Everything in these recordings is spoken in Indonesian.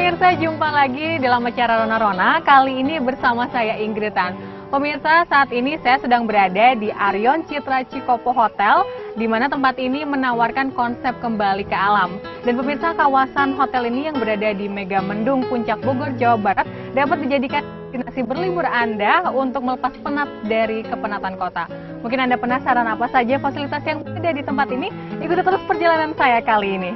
pemirsa, jumpa lagi dalam acara Rona-Rona, kali ini bersama saya Ingridan. Pemirsa, saat ini saya sedang berada di Arion Citra Cikopo Hotel, di mana tempat ini menawarkan konsep kembali ke alam. Dan pemirsa, kawasan hotel ini yang berada di Megamendung, Puncak Bogor, Jawa Barat, dapat dijadikan destinasi berlibur Anda untuk melepas penat dari kepenatan kota. Mungkin Anda penasaran apa saja fasilitas yang ada di tempat ini? Ikuti terus perjalanan saya kali ini.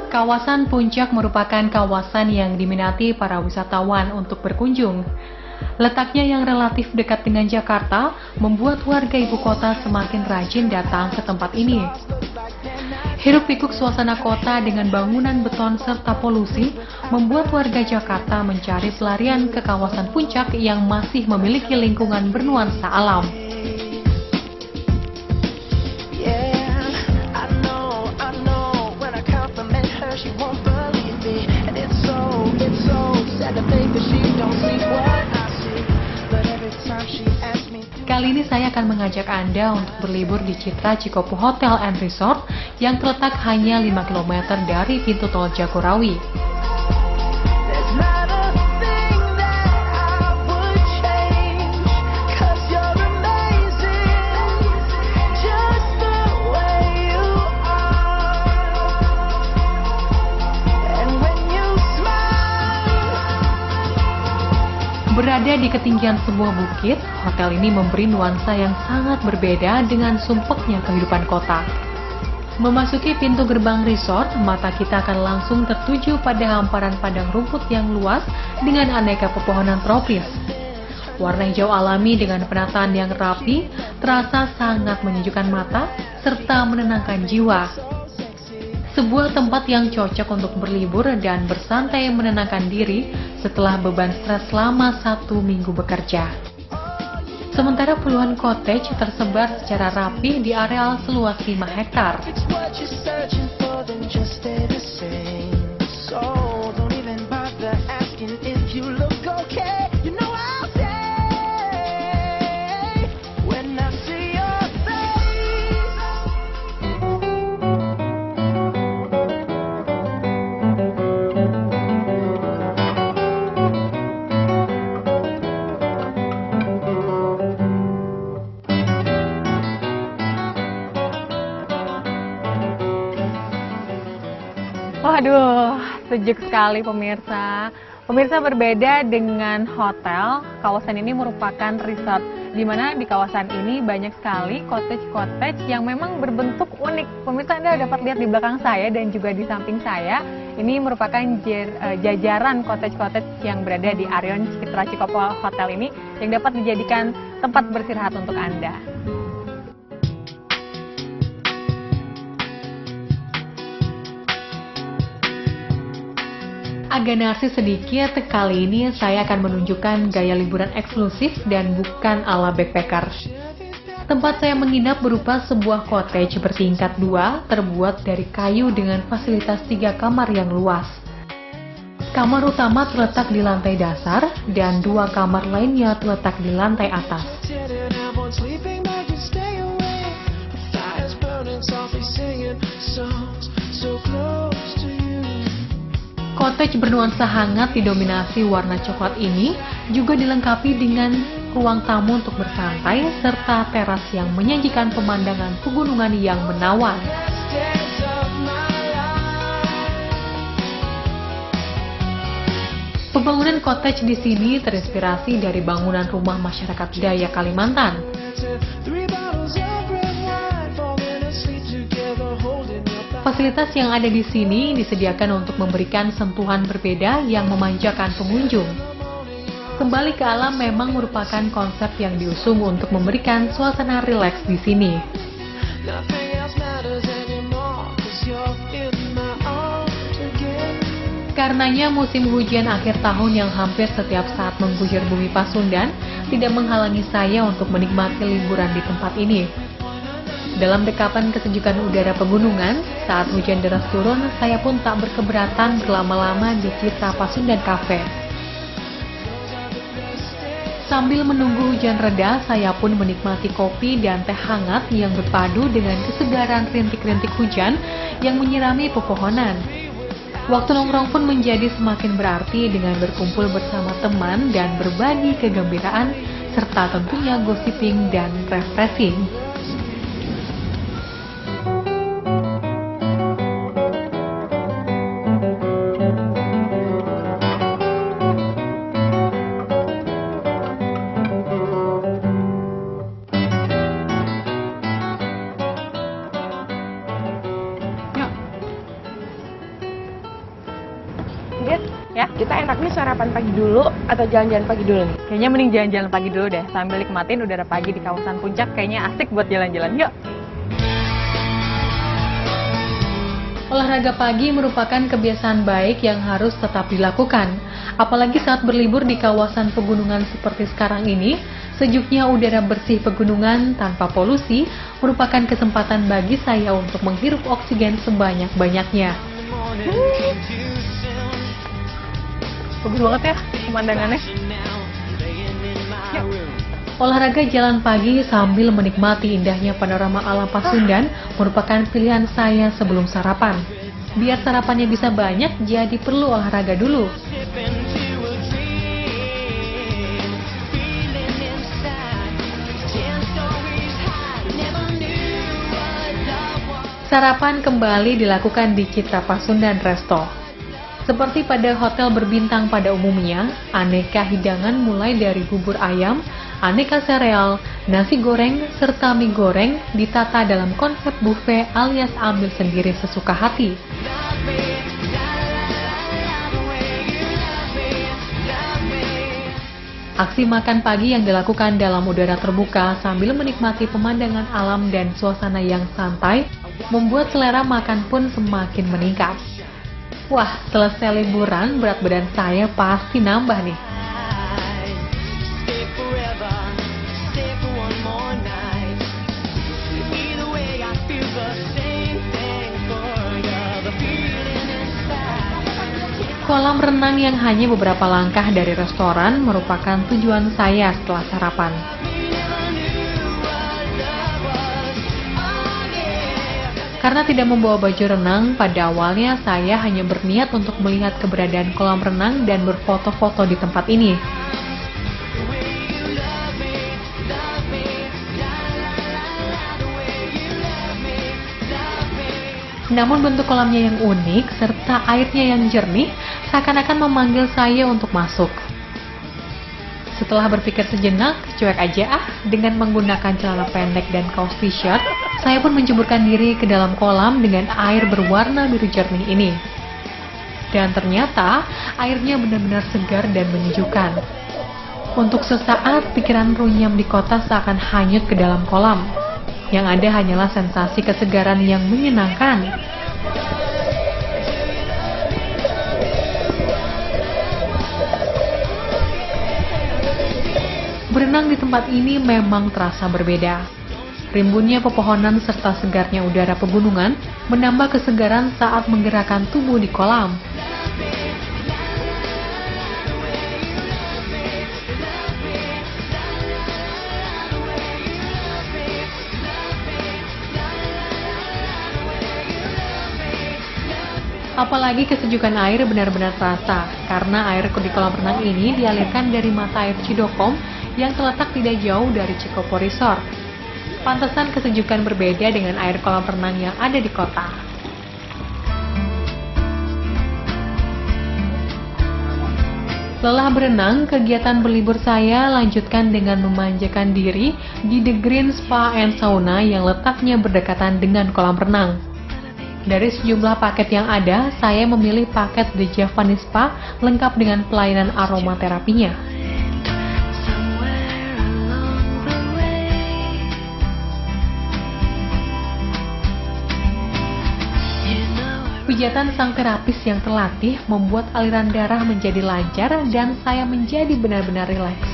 Kawasan Puncak merupakan kawasan yang diminati para wisatawan untuk berkunjung. Letaknya yang relatif dekat dengan Jakarta membuat warga ibu kota semakin rajin datang ke tempat ini. Hiruk-pikuk suasana kota dengan bangunan beton serta polusi membuat warga Jakarta mencari pelarian ke kawasan Puncak yang masih memiliki lingkungan bernuansa alam. Kali ini saya akan mengajak Anda untuk berlibur di Citra Cikopo Hotel and Resort yang terletak hanya 5 km dari pintu tol Jagorawi. Berada di ketinggian sebuah bukit, hotel ini memberi nuansa yang sangat berbeda dengan sumpeknya kehidupan kota. Memasuki pintu gerbang resort, mata kita akan langsung tertuju pada hamparan padang rumput yang luas dengan aneka pepohonan tropis. Warna hijau alami dengan penataan yang rapi terasa sangat menyejukkan mata serta menenangkan jiwa. Sebuah tempat yang cocok untuk berlibur dan bersantai menenangkan diri setelah beban stres selama 1 minggu bekerja. Sementara puluhan cottage tersebar secara rapi di areal seluas 5 hektar. Waduh, sejuk sekali pemirsa. Pemirsa, berbeda dengan hotel, kawasan ini merupakan resort, di mana di kawasan ini banyak sekali cottage-cottage yang memang berbentuk unik. Pemirsa, Anda dapat lihat di belakang saya dan juga di samping saya, ini merupakan jajaran cottage-cottage yang berada di Arion Citra Cikopo Hotel ini, yang dapat dijadikan tempat beristirahat untuk Anda. Agak narsis sedikit, kali ini saya akan menunjukkan gaya liburan eksklusif dan bukan ala backpacker. Tempat saya menginap berupa sebuah cottage bertingkat 2 terbuat dari kayu dengan fasilitas 3 kamar yang luas. Kamar utama terletak di lantai dasar dan 2 kamar lainnya terletak di lantai atas. Cottage bernuansa hangat didominasi warna coklat ini juga dilengkapi dengan ruang tamu untuk bersantai serta teras yang menyajikan pemandangan pegunungan yang menawan. Pembangunan cottage di sini terinspirasi dari bangunan rumah masyarakat Dayak Kalimantan. Fasilitas yang ada di sini disediakan untuk memberikan sentuhan berbeda yang memanjakan pengunjung. Kembali ke alam memang merupakan konsep yang diusung untuk memberikan suasana rileks di sini. Karenanya musim hujan akhir tahun yang hampir setiap saat mengguyur bumi Pasundan tidak menghalangi saya untuk menikmati liburan di tempat ini. Dalam dekapan kesejukan udara pegunungan, saat hujan deras turun, saya pun tak berkeberatan berlama-lama di Citra Pasundan Cafe. Sambil menunggu hujan reda, saya pun menikmati kopi dan teh hangat yang berpadu dengan kesegaran rintik-rintik hujan yang menyirami pepohonan. Waktu nongkrong pun menjadi semakin berarti dengan berkumpul bersama teman dan berbagi kegembiraan, serta tentunya gossiping dan refreshing. Ya, kita enaknya sarapan pagi dulu atau jalan-jalan pagi dulu nih? Kayaknya mending jalan-jalan pagi dulu deh, sambil nikmatin udara pagi di kawasan puncak, kayaknya asik buat jalan-jalan. Yuk! Olahraga pagi merupakan kebiasaan baik yang harus tetap dilakukan. Apalagi saat berlibur di kawasan pegunungan seperti sekarang ini, sejuknya udara bersih pegunungan tanpa polusi merupakan kesempatan bagi saya untuk menghirup oksigen sebanyak-banyaknya. Bagus banget ya pemandangannya. Yuk. Olahraga jalan pagi sambil menikmati indahnya panorama alam Pasundan merupakan pilihan saya sebelum sarapan. Biar sarapannya bisa banyak, jadi perlu olahraga dulu. Sarapan kembali dilakukan di Citra Pasundan Resto. Seperti pada hotel berbintang pada umumnya, aneka hidangan mulai dari bubur ayam, aneka sereal, nasi goreng, serta mie goreng ditata dalam konsep buffet alias ambil sendiri sesuka hati. Aksi makan pagi yang dilakukan dalam udara terbuka sambil menikmati pemandangan alam dan suasana yang santai membuat selera makan pun semakin meningkat. Wah, selesai liburan, berat badan saya pasti nambah nih. Kolam renang yang hanya beberapa langkah dari restoran merupakan tujuan saya setelah sarapan. Karena tidak membawa baju renang, pada awalnya saya hanya berniat untuk melihat keberadaan kolam renang dan berfoto-foto di tempat ini. Namun bentuk kolamnya yang unik serta airnya yang jernih seakan-akan memanggil saya untuk masuk. Setelah berpikir sejenak, cuek aja dengan menggunakan celana pendek dan kaos t-shirt, saya pun menjeburkan diri ke dalam kolam dengan air berwarna biru jernih ini. Dan ternyata, airnya benar-benar segar dan menyejukkan. Untuk sesaat, pikiran runyam di kota seakan hanyut ke dalam kolam. Yang ada hanyalah sensasi kesegaran yang menyenangkan. Berenang di tempat ini memang terasa berbeda. Rimbunnya pepohonan serta segarnya udara pegunungan menambah kesegaran saat menggerakkan tubuh di kolam. Apalagi kesejukan air benar-benar terasa, karena air di kolam renang ini dialirkan dari mata air Cidokom yang terletak tidak jauh dari Cikopo Resort. Pantesan kesejukan berbeda dengan air kolam renang yang ada di kota. Lelah berenang, kegiatan berlibur saya lanjutkan dengan memanjakan diri di The Green Spa and Sauna yang letaknya berdekatan dengan kolam renang. Dari sejumlah paket yang ada, saya memilih paket The Javanese Spa lengkap dengan pelayanan aromaterapinya. Pijatan sang terapis yang terlatih membuat aliran darah menjadi lancar dan saya menjadi benar-benar rileks.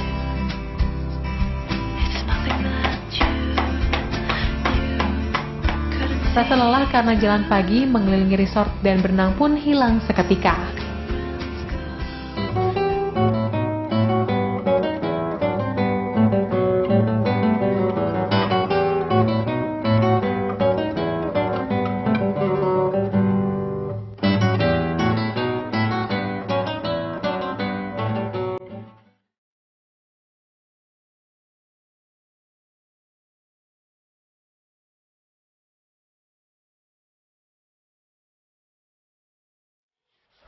Rasa lelah karena jalan pagi mengelilingi resort dan berenang pun hilang seketika.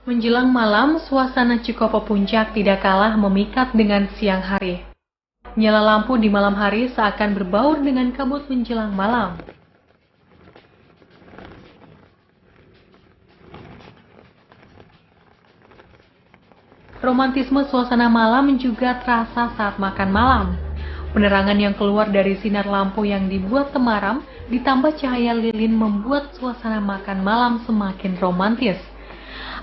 Menjelang malam, suasana Cikopo Puncak tidak kalah memikat dengan siang hari. Nyala lampu di malam hari seakan berbaur dengan kabut menjelang malam. Romantisme suasana malam juga terasa saat makan malam. Penerangan yang keluar dari sinar lampu yang dibuat temaram ditambah cahaya lilin membuat suasana makan malam semakin romantis.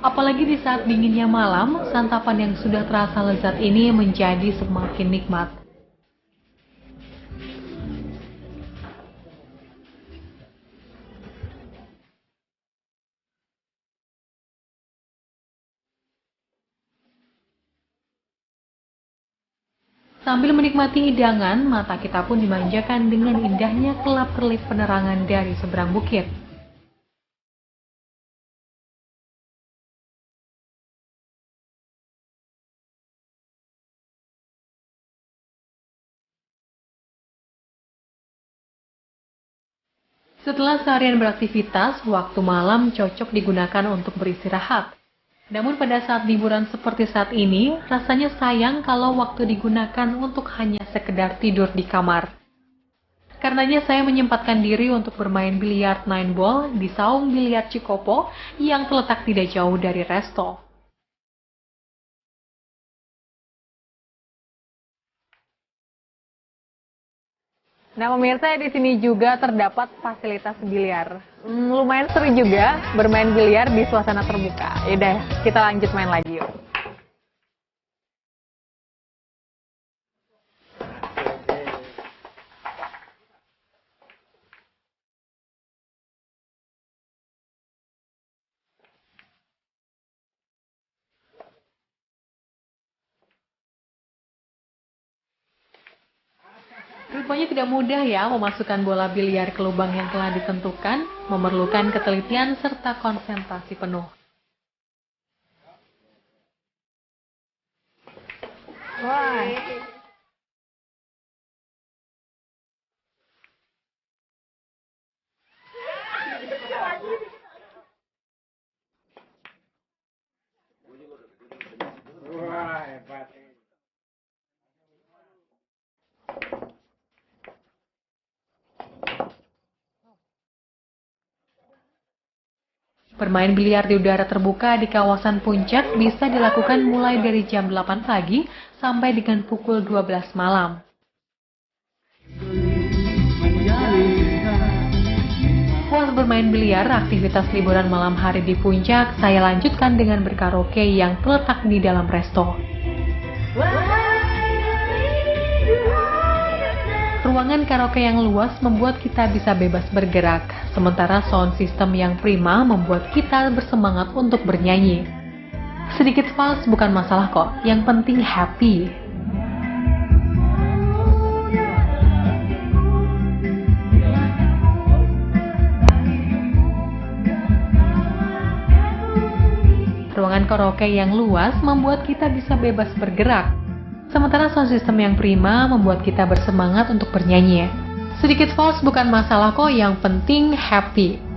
Apalagi di saat dinginnya malam, santapan yang sudah terasa lezat ini menjadi semakin nikmat. Sambil menikmati hidangan, mata kita pun dimanjakan dengan indahnya kelap-kelip penerangan dari seberang bukit. Setelah seharian beraktivitas, waktu malam cocok digunakan untuk beristirahat. Namun pada saat liburan seperti saat ini, rasanya sayang kalau waktu digunakan untuk hanya sekedar tidur di kamar. Karenanya saya menyempatkan diri untuk bermain biliar 9 ball di saung biliar Cikopo yang terletak tidak jauh dari resto. Nah, pemirsa, di sini juga terdapat fasilitas biliar. Lumayan seru juga bermain biliar di suasana terbuka. Yaudah, kita lanjut main lagi yuk. Rupanya tidak mudah ya memasukkan bola biliar ke lubang yang telah ditentukan, memerlukan ketelitian serta konsentrasi penuh. Wah. Bermain biliar di udara terbuka di kawasan puncak bisa dilakukan mulai dari jam 8 pagi sampai dengan pukul 12 malam. Puas bermain biliar, aktivitas liburan malam hari di puncak saya lanjutkan dengan berkaraoke yang terletak di dalam resto. Ruangan karaoke yang luas membuat kita bisa bebas bergerak, sementara sound system yang prima membuat kita bersemangat untuk bernyanyi. Sedikit fals bukan masalah kok, yang penting happy. Ruangan karaoke yang luas membuat kita bisa bebas bergerak, sementara sound system yang prima membuat kita bersemangat untuk bernyanyi. Sedikit false bukan masalah kok, yang penting happy.